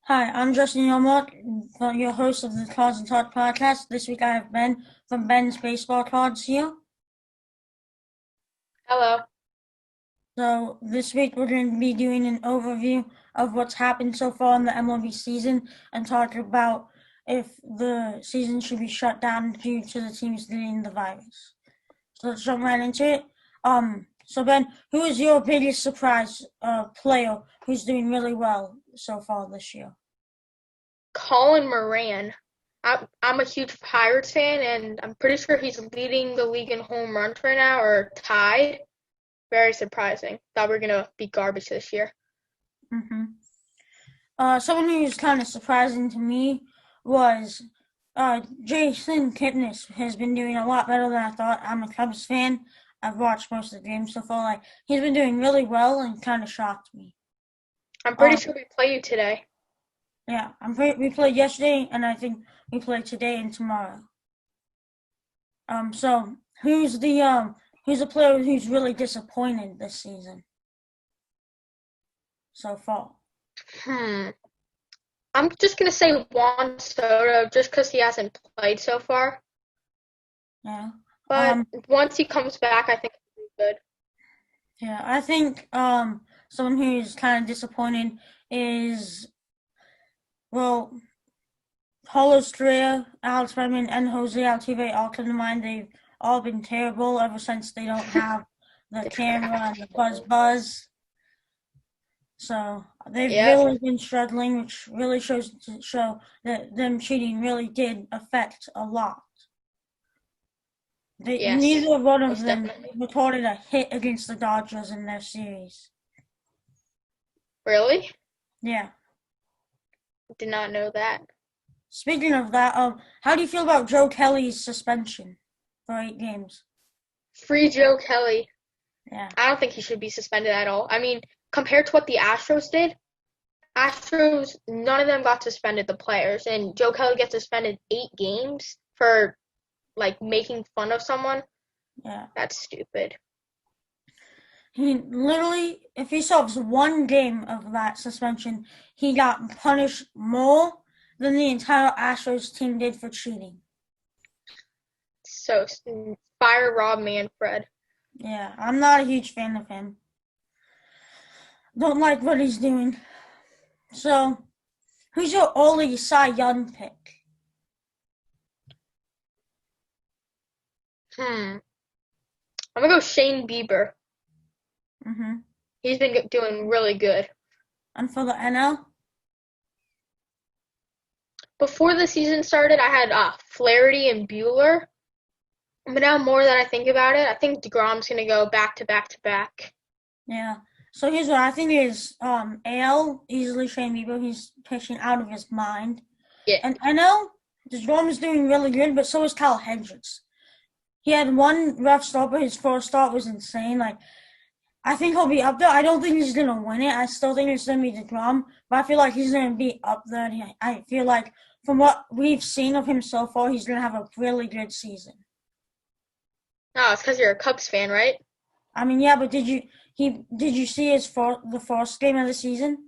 Hi, I'm Justin Yomot, your host of the Cards and Talk podcast. This week I have Ben from Ben's Baseball Cards here. Hello. So this week we're going to be doing an overview of what's happened so far in the MLB season and talk about if the season should be shut down due to the teams getting the virus. So let's jump right into it. So Ben, who is your biggest surprise player who's doing really well so far this year? Colin Moran. I'm a huge Pirates fan, and I'm pretty sure he's leading the league in home runs right now, or tied. Very surprising. Thought we were gonna be garbage this year. Mm-hmm. Someone who was kind of surprising to me was Jason Kipnis has been doing a lot better than I thought. I'm a Cubs fan. I've watched most of the games so far. Like he's been doing really well and kind of shocked me. I'm pretty Um, sure we play you today. yeah, we played yesterday, and I think we play today and tomorrow. So who's the player who's really disappointed this season so far? Hmm. I'm just gonna say Juan Soto just because he hasn't played so far. Yeah. But once he comes back, I think he'll be good. Yeah, I think someone who's kind of disappointed is well, Paulo Estrella, Alex Bregman, and Jose Altuve all come to mind. They've all been terrible ever since they don't have the camera and the buzz. So they've Yep, really been struggling, which really shows to show that them cheating really did affect a lot. yes, Neither one of most them definitely. recorded a hit against the Dodgers in their series. Really? Yeah. Did not know that. Speaking of that, how do you feel about Joe Kelly's suspension for 8 games? Free Joe Kelly. Yeah, I don't think he should be suspended at all. I mean, compared to what the Astros did, Astros, none of them got suspended, the players, and Joe Kelly gets suspended 8 games for like making fun of someone. yeah. That's stupid. He literally, if he solves one game of that suspension, he got punished more than the entire Astros team did for cheating. So fire Rob Manfred. Yeah, I'm not a huge fan of him. Don't like what he's doing. So, who's your only Cy Young pick? Hmm. I'm gonna go Shane Bieber. Mm-hmm. He's been doing really good. And for the NL? Before the season started, I had Flaherty and Bueller, but now more that I think about it, I think DeGrom's gonna go back to back to back. Yeah. So here's what I think is AL easily Shane Bieber. He's pitching out of his mind. Yeah. And NL, DeGrom is doing really good, but so is Kyle Hendricks. He had one rough start, but his first start was insane. Like I think he'll be up there. I don't think he's gonna win it. I still think it's gonna be DeGrom, but I feel like he's gonna be up there. I feel like from what we've seen of him so far, he's gonna have a really good season. Oh, it's because you're a Cubs fan, right? I mean, yeah, but did you see the first game of the season?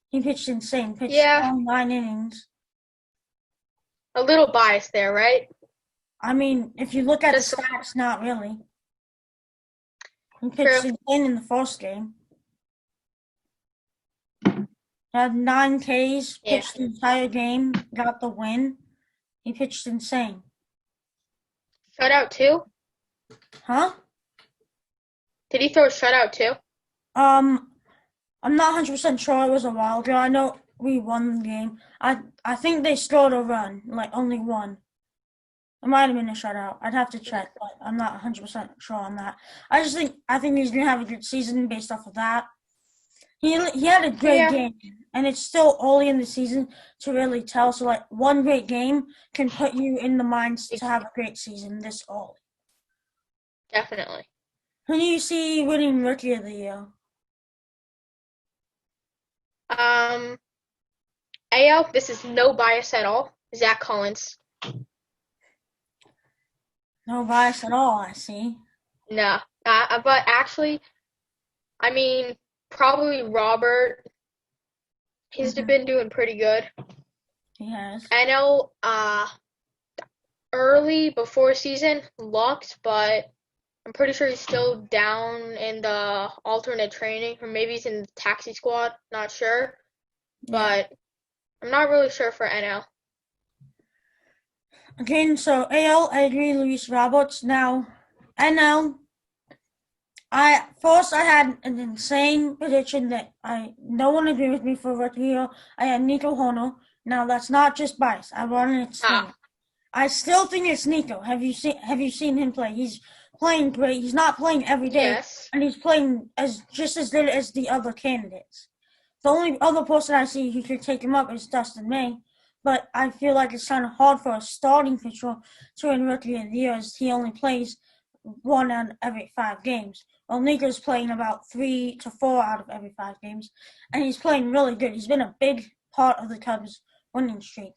He pitched insane. Pitched Yeah, all 9 innings. a little biased there, right? I mean, if you look at the Just stats, not really. He true. pitched insane in the first game. Had 9 Ks, Yeah. pitched the entire game, got the win. He pitched insane. Shutout too? Huh? Did he throw a shutout too? Um, I'm not 100% sure. It was a while ago. I know we won the game. I think they scored a run, like only one. It might have been a shutout. I'd have to check, but I'm not 100% sure on that. I think he's gonna have a good season based off of that. He had a great Yeah, game, and it's still early in the season to really tell. So like one great game can put you in the minds to have a great season this early. definitely. Who do you see winning Rookie of the Year? Um, AL, this is no bias at all. Zach Collins. No bias at all. I see. Nah. But actually, I mean, probably Robert. He's been doing pretty good. He has. NL early before season locked, but I'm pretty sure he's still down in the alternate training, or maybe he's in the taxi squad. Not sure, but I'm not really sure for NL. Again, so AL, I agree, Luis Roberts. Now, NL, I had an insane prediction that no one agreed with me for rookie year. I had Nico Hono. Now that's not just bias. I wanted to say it. I still think it's Nico. Have you seen him play? He's playing great. He's not playing every day, Yes. and he's playing just as good as the other candidates. The only other person I see who could take him up is Dustin May, but I feel like it's kind of hard for a starting pitcher to win Rookie of the Year as he only plays 1 out of every 5 games. Well, Nico's playing about 3 to 4 out of every 5 games, and he's playing really good. He's been a big part of the Cubs' winning streak.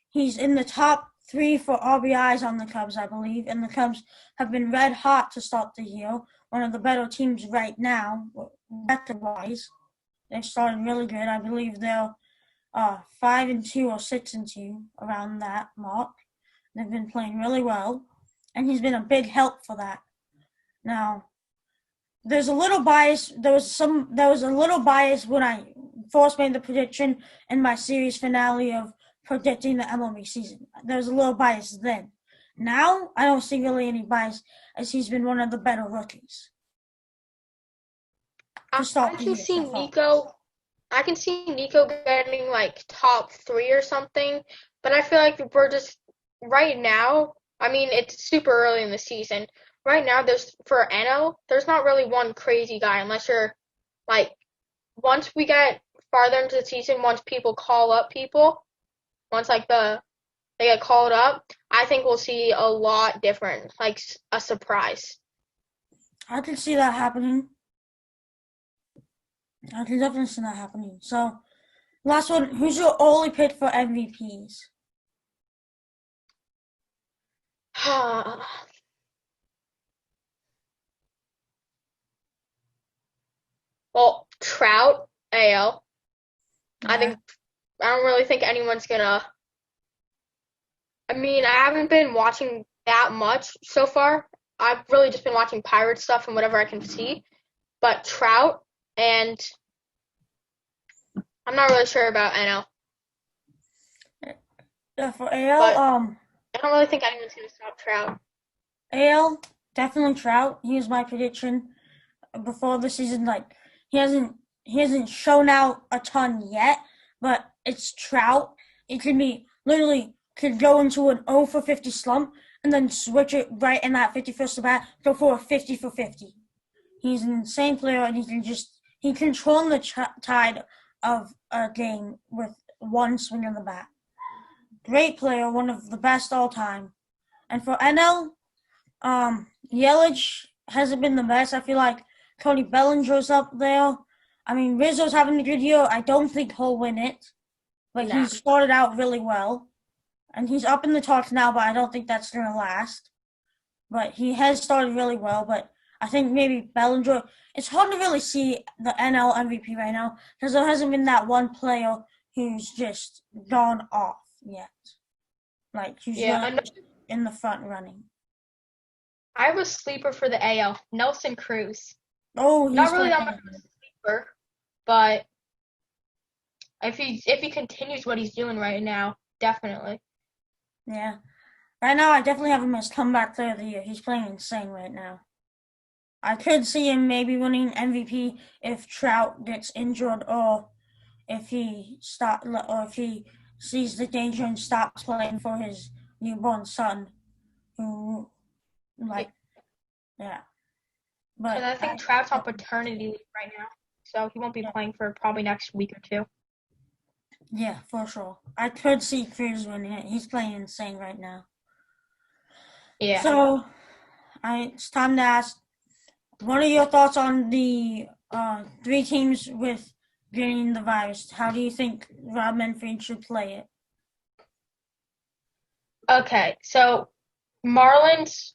He's in the top 3 for RBIs on the Cubs, I believe, and the Cubs have been red hot to start the year. One of the better teams right now, record-wise. They've started really good. I believe they're 5-2 or 6-2, around that mark. They've been playing really well, and he's been a big help for that. Now, there's a little bias. There was a little bias when I first made the prediction in my series finale of predicting the MLB season. There was a little bias then. Now, I don't see really any bias as he's been one of the better rookies. I can see Nico getting like top 3 or something, but I feel like we're just right now. I mean, it's super early in the season. Right now, for NL, there's not really one crazy guy unless you're like once we get farther into the season, once people call up people, once like they get called up, I think we'll see a lot different, like a surprise. I can see that happening. I can definitely see that happening. So, last one, who's your only pick for MVPs? Well, Trout, AL. Yeah. I don't really think anyone's gonna. I mean, I haven't been watching that much so far. I've really just been watching Pirate stuff and whatever I can see. But Trout, and I'm not really sure about NL. Yeah, for AL, But I don't really think anyone's gonna stop Trout. AL, definitely Trout. He was my prediction before the season. Like he hasn't shown out a ton yet, but it's Trout. It could go into an 0 for 50 slump and then switch it right in that 51st at bat, go for a 50 for 50. He's an insane player, and he can turn the tide of a game with one swing of the bat. Great player, one of the best all time. And for NL, Yelich hasn't been the best. I feel like Cody Bellinger's up there. I mean, Rizzo's having a good year. I don't think he'll win it, but he started out really well. And he's up in the talks now, but I don't think that's going to last. But he has started really well, but I think maybe Bellinger. It's hard to really see the NL MVP right now because there hasn't been that one player who's just gone off yet. Like, who's really in the front running. I have a sleeper for the AL, Nelson Cruz. Oh, he's not really that much of a sleeper, but if he continues what he's doing right now, definitely. Yeah. Right now, I definitely have him as comeback player of the year. He's playing insane right now. I could see him maybe winning MVP if Trout gets injured or if he sees the danger and stops playing for his newborn son, who, yeah. But I think Trout's on paternity leave right now, so he won't be playing for probably next week or 2. Yeah, for sure. I could see Cruz winning it. He's playing insane right now. Yeah. So, it's time to ask, what are your thoughts on the 3 teams with getting the virus? How do you think Rob Manfred should play it? Okay, so Marlins,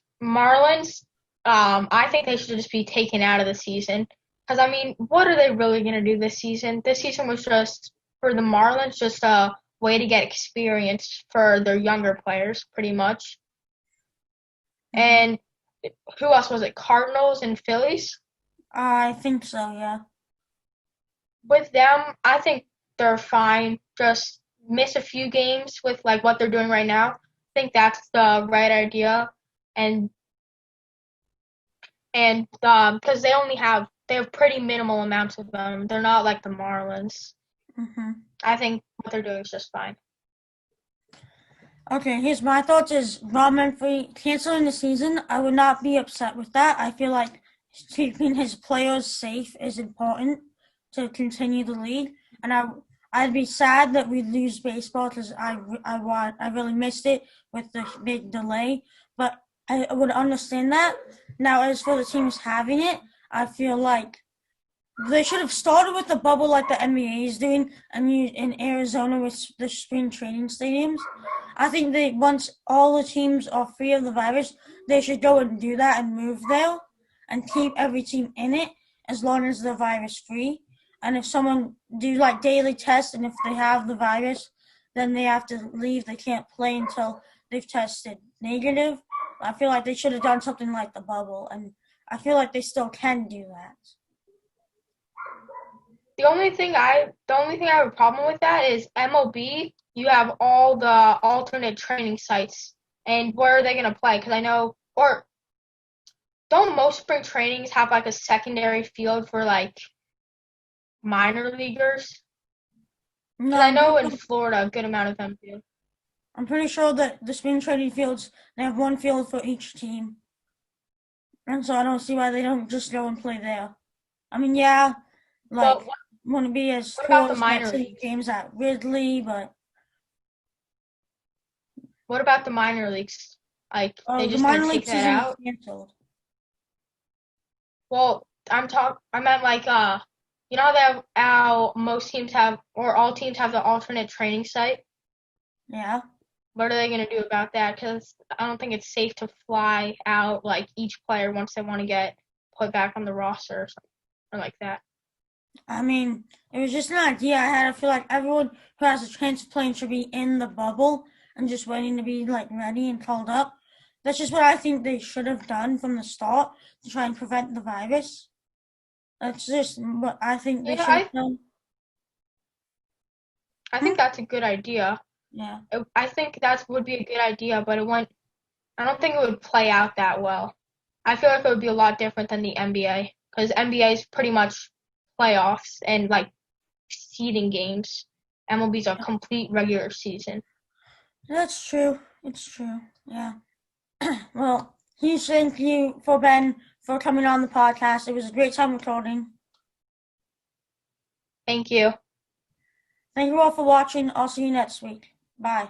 I think they should just be taken out of the season. Because, I mean, what are they really going to do this season? This season was just for the Marlins, just a way to get experience for their younger players, pretty much. And who else was it? Cardinals and Phillies? I think so, yeah. With them, I think they're fine. Just miss a few games with like what they're doing right now. I think that's the right idea. And because they have pretty minimal amounts of them. They're not like the Marlins. I think what they're doing is just fine. Okay, here's my thoughts is Rob Manfred canceling the season. I would not be upset with that. I feel like keeping his players safe is important to continue the league. And I'd be sad that we lose baseball because I really missed it with the big delay. But I would understand that. Now, as for the teams having it, I feel like they should have started with the bubble like the NBA is doing in Arizona with the spring training stadiums. I think that once all the teams are free of the virus, they should go and do that and move there and keep every team in it as long as they're virus free. And if someone do like daily tests and if they have the virus, then they have to leave. They can't play until they've tested negative. I feel like they should have done something like the bubble, and I feel like they still can do that. The only thing I have a problem with that is MLB. You have all the alternate training sites, and where are they going to play? Because I know, or don't most spring trainings have like a secondary field for like minor leaguers? Because I know in Florida, a good amount of them do. I'm pretty sure that the spring training fields, they have one field for each team. And so I don't see why they don't just go and play there. I mean, yeah, like, wouldn't be as cool as minor games at Ridley, but. What about the minor leagues? Like, they just minor take that out? Canceled. Well, I meant like, you know how most teams have, or all teams have the alternate training site? Yeah. What are they going to do about that? Because I don't think it's safe to fly out like each player once they want to get put back on the roster or something like that. I mean, it was just an idea I had. I feel like everyone who has a chance of playing should be in the bubble and just waiting to be like ready and called up. That's just what I think they should have done from the start to try and prevent the virus. That's just what I think they should have done. I think that's a good idea. Yeah. I think that would be a good idea, but I don't think it would play out that well. I feel like it would be a lot different than the NBA, because NBA is pretty much playoffs and like seeding games. MLB's a complete regular season. That's true. It's true. Yeah. Well, huge thank you for Ben for coming on the podcast. It was a great time recording. Thank you. Thank you all for watching. I'll see you next week. Bye.